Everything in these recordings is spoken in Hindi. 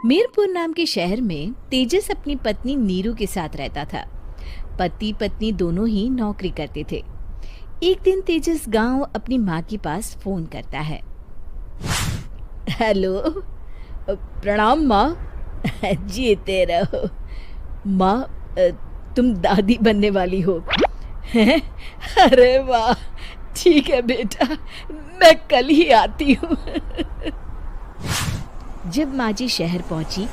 मीरपुर नाम के शहर में तेजस अपनी पत्नी नीरू के साथ रहता था। पति पत्नी दोनों ही नौकरी करते थे। एक दिन तेजस गांव अपनी माँ के पास फोन करता है। हेलो, प्रणाम माँ। जीते रहो माँ, तुम दादी बनने वाली हो हैं? अरे वाह, ठीक है बेटा, मैं कल ही आती हूँ। जब माँ जी शहर पहुंची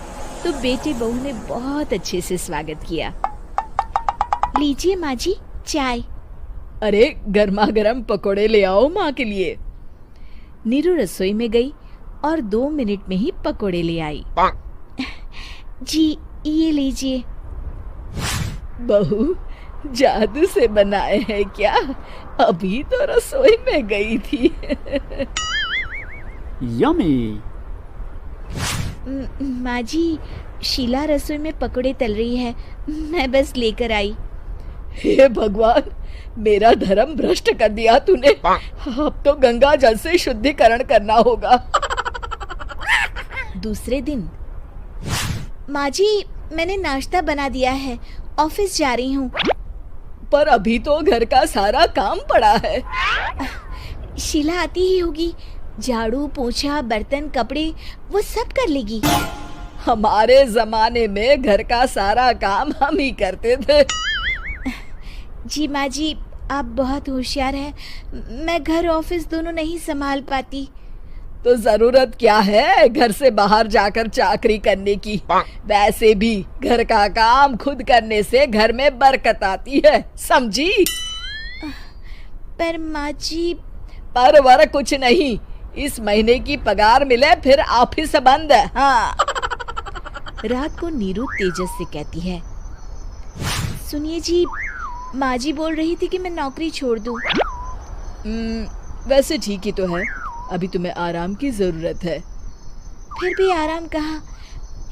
तो बेटे बहू ने बहुत अच्छे से स्वागत किया। लीजिए माँ जी, चाय। अरे गर्मा गर्म पकोड़े ले आओ माँ के लिए। नीरू रसोई में गई और 2 मिनट में ही पकोड़े ले आई। जी ये लीजिए। बहू, जादू से बनाए हैं क्या? अभी तो रसोई में गई थी। यम्मी। माँ जी, शीला रसोई में पकोड़े तल रही है, मैं बस लेकर आई। हे भगवान, मेरा धर्म भ्रष्ट कर दिया तूने। अब तो गंगा जल से शुद्धिकरण करना होगा। दूसरे दिन, माँ जी मैंने नाश्ता बना दिया है, ऑफिस जा रही हूँ। पर अभी तो घर का सारा काम पड़ा है। शीला आती ही होगी, झाड़ू पोछा बर्तन कपड़े वो सब कर लेगी। हमारे जमाने में घर का सारा काम हम ही करते थे। जी माँ जी, आप बहुत होशियार हैं, मैं घर ऑफिस दोनों नहीं संभाल पाती। तो जरूरत क्या है घर से बाहर जाकर चाकरी करने की? वैसे भी घर का काम खुद करने से घर में बरकत आती है, समझी? पर माँ जी। पर वर कुछ नहीं, इस महीने की पगार मिले फिर ऑफिस बंद। हाँ। रात को नीरू तेजस से कहती है, सुनिए जी, माँ जी बोल रही थी कि मैं नौकरी छोड़ दूं। वैसे ठीक ही तो है, अभी तुम्हें आराम की जरूरत है। फिर भी आराम कहाँ,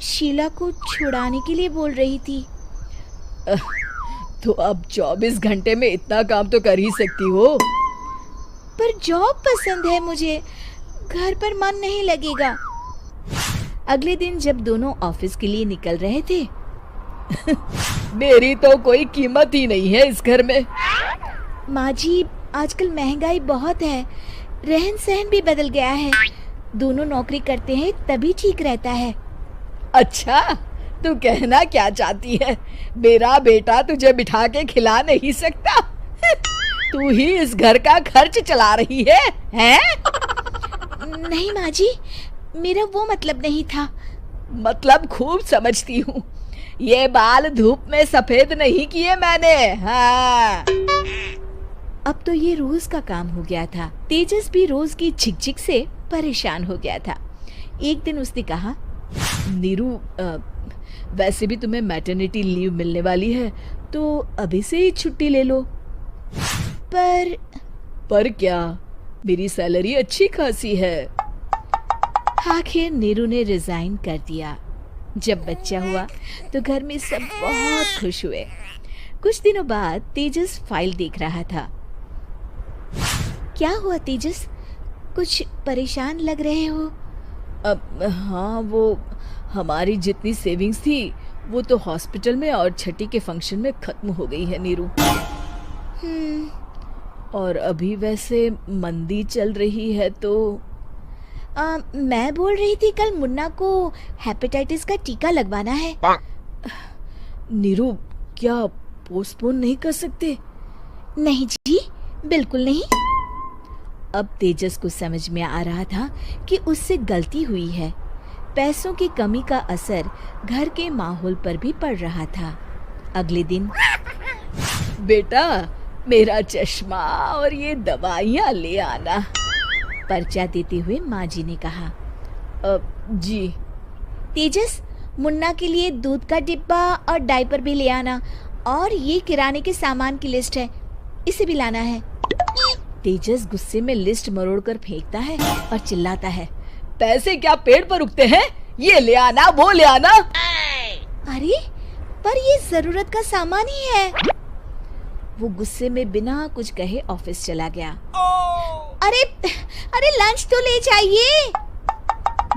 शीला को छुड़ाने के लिए बोल रही थी। तो अब 24 घंटे में इतना काम तो कर ही सकती हो। पर जॉब पसंद है मुझे, घर पर मन नहीं लगेगा। अगले दिन जब दोनों ऑफिस के लिए निकल रहे थे, मेरी तो कोई कीमत ही नहीं है इस घर में। माँ जी, आजकल महंगाई बहुत है, रहन सहन भी बदल गया है, दोनों नौकरी करते हैं तभी ठीक रहता है। अच्छा, तू कहना क्या चाहती है? मेरा बेटा तुझे बिठा के खिला नहीं सकता? तू ही इस घर का खर्च चला रही है, हैं? नहीं माँ जी, मेरा वो मतलब नहीं था। मतलब खूब समझती हूँ, ये बाल धूप में सफेद नहीं किए मैंने। हाँ। अब तो ये रोज का काम हो गया था। तेजस भी रोज की झिकझिक से परेशान हो गया था। एक दिन उसने कहा, नीरू, वैसे भी तुम्हें मैटरनिटी लीव मिलने वाली है, तो अभी से ही छुट्टी ले लो। पर क्या, मेरी सैलरी अच्छी खासी है। आखिर नीरू ने रिजाइन कर दिया। जब बच्चा हुआ तो घर में सब बहुत खुश हुए। कुछ दिनों बाद तेजस फाइल देख रहा था। क्या हुआ तेजस, कुछ परेशान लग रहे हो? हाँ, वो हमारी जितनी सेविंग्स थी वो तो हॉस्पिटल में और छठी के फंक्शन में खत्म हो गई है नीरू। और अभी वैसे मंदी चल रही है तो मैं बोल रही थी कल मुन्ना को हेपेटाइटिस का टीका लगवाना है। नीरू, क्या पोस्टपोन नहीं कर सकते? नहीं जी, बिल्कुल नहीं। अब तेजस को समझ में आ रहा था कि उससे गलती हुई है। पैसों की कमी का असर घर के माहौल पर भी पड़ रहा था। अगले दिन, बेटा मेरा चश्मा और ये दवाइयाँ ले आना, पर्चा देते हुए माँ जी ने कहा। जी। तेजस, मुन्ना के लिए दूध का डिब्बा और डायपर भी ले आना, और ये किराने के सामान की लिस्ट है, इसे भी लाना है। तेजस गुस्से में लिस्ट मरोड़कर फेंकता है और चिल्लाता है, पैसे क्या पेड़ पर उगते हैं? ये ले आना, वो ले आना। अरे पर ये जरूरत का सामान ही है। वो गुस्से में बिना कुछ कहे ऑफिस चला गया। अरे लंच तो ले जाइए।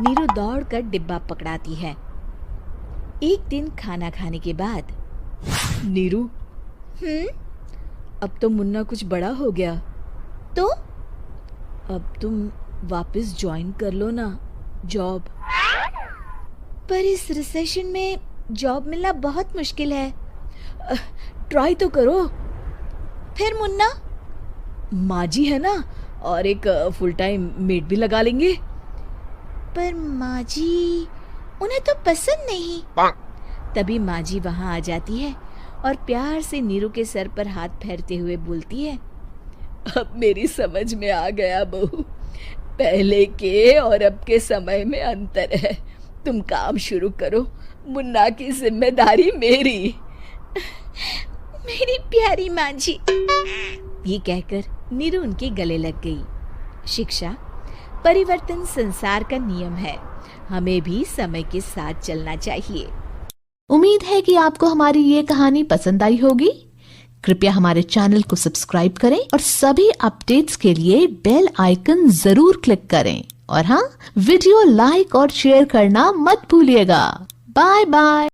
नीरू दौड़कर डिब्बा पकड़ाती है एक दिन खाना खाने के बाद, नीरू, अब तो मुन्ना कुछ बड़ा हो गया, तो अब तुम वापस ज्वाइन कर लो ना जॉब। पर इस रिसेशन में जॉब मिलना बहुत मुश्किल है। ट्राई तो करो। फिर मुन्ना? माँ जी है ना, और एक फुल टाइम मेड भी लगा लेंगे। पर माँ जी, उन्हें तो पसंद नहीं। तभी माँ जी वहाँ आ जाती है और प्यार से नीरू के सर पर हाथ फेरते हुए बोलती है, अब मेरी समझ में आ गया बहू, पहले के और अब के समय में अंतर है। तुम काम शुरू करो, मुन्ना की जिम्मेदारी मेरी। मेरी प्यारी माँ जी। ये कहकर नीरू उनके गले लग गई। शिक्षा, परिवर्तन संसार का नियम है, हमें भी समय के साथ चलना चाहिए। उम्मीद है कि आपको हमारी ये कहानी पसंद आई होगी। कृपया हमारे चैनल को सब्सक्राइब करें और सभी अपडेट्स के लिए बेल आइकन जरूर क्लिक करें। और हाँ, वीडियो लाइक और शेयर करना मत भूलिएगा। Bye bye.